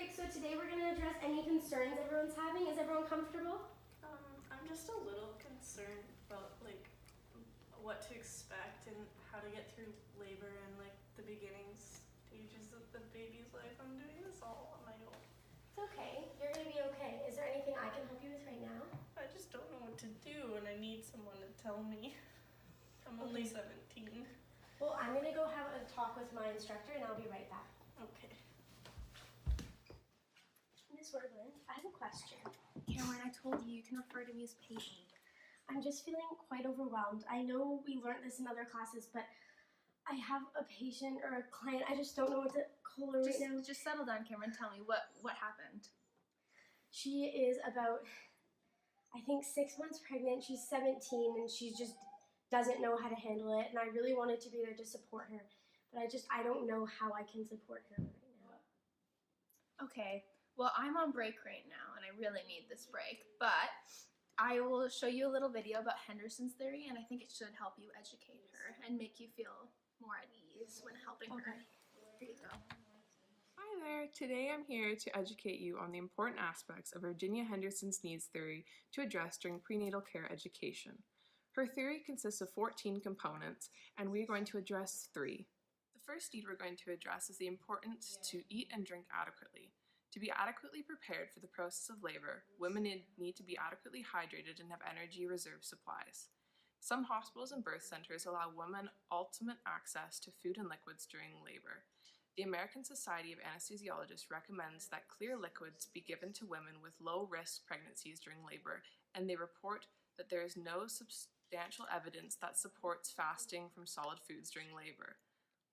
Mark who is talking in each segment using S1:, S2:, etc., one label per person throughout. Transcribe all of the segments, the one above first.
S1: Perfect. So today we're going to address any concerns everyone's having. Is everyone comfortable?
S2: I'm just a little concerned about what to expect and how to get through labor and the beginning stages of the baby's life. I'm doing this all on my own.
S1: It's okay. You're going to be okay. Is there anything I can help you with right now?
S2: I just don't know what to do and I need someone to tell me. I'm only 17.
S1: Well, I'm going to go have a talk with my instructor and I'll be right back.
S2: Okay.
S1: Miss Werland, I have a question.
S3: Cameron, I told you can refer to me as patient.
S1: I'm just feeling quite overwhelmed. I know we learned this in other classes, but I have a patient or a client. I just don't know what to call her right now.
S3: Just settle down, Cameron. Tell me what happened.
S1: She is about, I think, 6 months pregnant. She's 17 and she just doesn't know how to handle it. And I really wanted to be there to support her, but I don't know how I can support her right now.
S3: Okay. Well, I'm on break right now, and I really need this break, but I will show you a little video about Henderson's theory, and I think it should help you educate her and make you feel more at ease when helping her. Here you go.
S4: Hi there, today I'm here to educate you on the important aspects of Virginia Henderson's needs theory to address during prenatal care education. Her theory consists of 14 components, and we're going to address 3. The first need we're going to address is the importance to eat and drink adequately. To be adequately prepared for the process of labor, women need to be adequately hydrated and have energy reserve supplies. Some hospitals and birth centers allow women ultimate access to food and liquids during labor. The American Society of Anesthesiologists recommends that clear liquids be given to women with low-risk pregnancies during labor, and they report that there is no substantial evidence that supports fasting from solid foods during labor.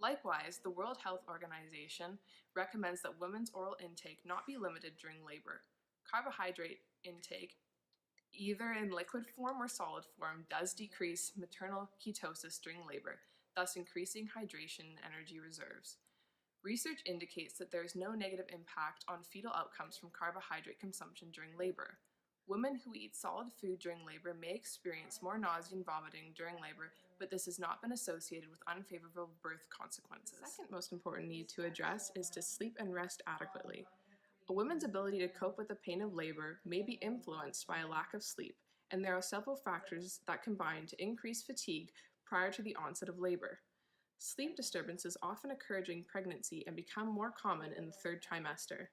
S4: Likewise, the World Health Organization recommends that women's oral intake not be limited during labor. Carbohydrate intake, either in liquid form or solid form, does decrease maternal ketosis during labor, thus increasing hydration and energy reserves. Research indicates that there is no negative impact on fetal outcomes from carbohydrate consumption during labor. Women who eat solid food during labor may experience more nausea and vomiting during labor, but this has not been associated with unfavorable birth consequences. The second most important need to address is to sleep and rest adequately. A woman's ability to cope with the pain of labor may be influenced by a lack of sleep, and there are several factors that combine to increase fatigue prior to the onset of labor. Sleep disturbances often occur during pregnancy and become more common in the 3rd trimester.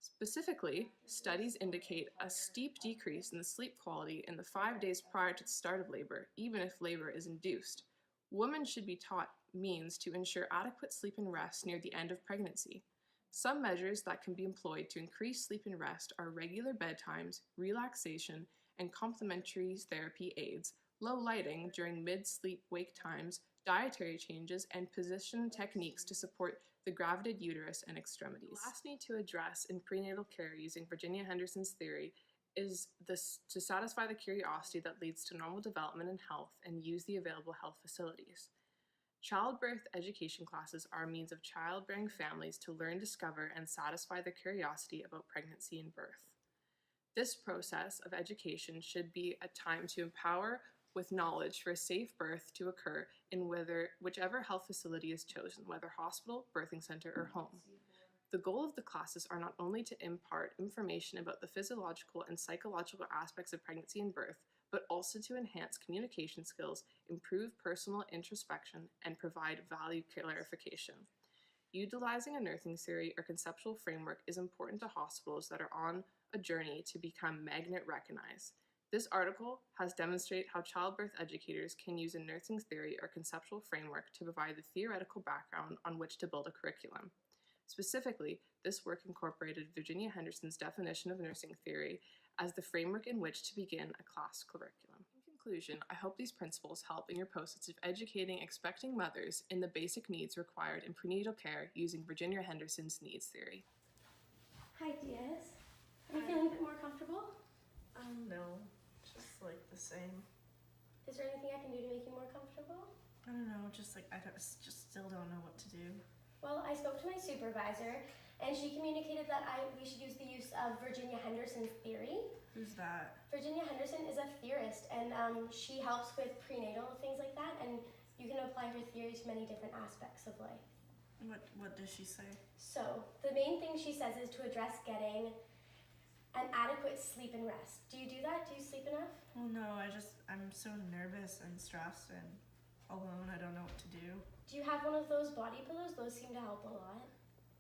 S4: Specifically, studies indicate a steep decrease in the sleep quality in the 5 days prior to the start of labor, even if labor is induced. Women should be taught means to ensure adequate sleep and rest near the end of pregnancy. Some measures that can be employed to increase sleep and rest are regular bedtimes, relaxation, and complementary therapy aids, low lighting during mid-sleep wake times, dietary changes, and position techniques to support the gravid uterus and extremities. The last need to address in prenatal care using Virginia Henderson's theory is to satisfy the curiosity that leads to normal development and health and use the available health facilities. Childbirth education classes are a means of childbearing families to learn, discover, and satisfy their curiosity about pregnancy and birth. This process of education should be a time to empower with knowledge for a safe birth to occur in whichever health facility is chosen, whether hospital, birthing center, or home. The goal of the classes are not only to impart information about the physiological and psychological aspects of pregnancy and birth, but also to enhance communication skills, improve personal introspection, and provide value clarification. Utilizing a nursing theory or conceptual framework is important to hospitals that are on a journey to become magnet recognized. This article has demonstrated how childbirth educators can use a nursing theory or conceptual framework to provide the theoretical background on which to build a curriculum. Specifically, this work incorporated Virginia Henderson's definition of nursing theory as the framework in which to begin a class curriculum. In conclusion, I hope these principles help in your process of educating expecting mothers in the basic needs required in prenatal care using Virginia Henderson's needs theory.
S1: Hi, Diaz. Are you feeling a bit more comfortable?
S2: No, just the same.
S1: Is there anything I can do to make you more comfortable?
S2: I don't know, I just still don't know what to do.
S1: Well, I spoke to my supervisor, and she communicated that we should use the use of Virginia Henderson's theory.
S2: Who's that?
S1: Virginia Henderson is a theorist, and she helps with prenatal things like that, and you can apply her theory to many different aspects of life.
S2: What does she say?
S1: So, the main thing she says is to address getting an adequate sleep and rest. Do you do that? Do you sleep enough?
S2: Well, no, I'm so nervous and stressed and alone. I don't know what to do.
S1: Do you have one of those body pillows? Those seem to help a lot.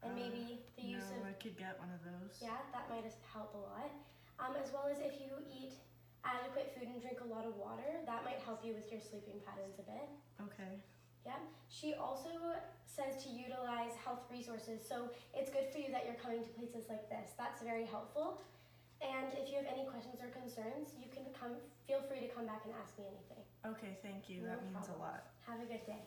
S1: And maybe the use
S2: no,
S1: of...
S2: I could get one of those.
S1: Yeah, that might help a lot. As well as if you eat adequate food and drink a lot of water, that might help you with your sleeping patterns a bit.
S2: Okay.
S1: Yeah. She also says to utilize health resources. So it's good for you that you're coming to places like this. That's very helpful. And if you have any questions or concerns, you can feel free to come back and ask me anything.
S2: Okay, thank you.
S1: No
S2: That means
S1: problem.
S2: a lot.
S1: Have a good day.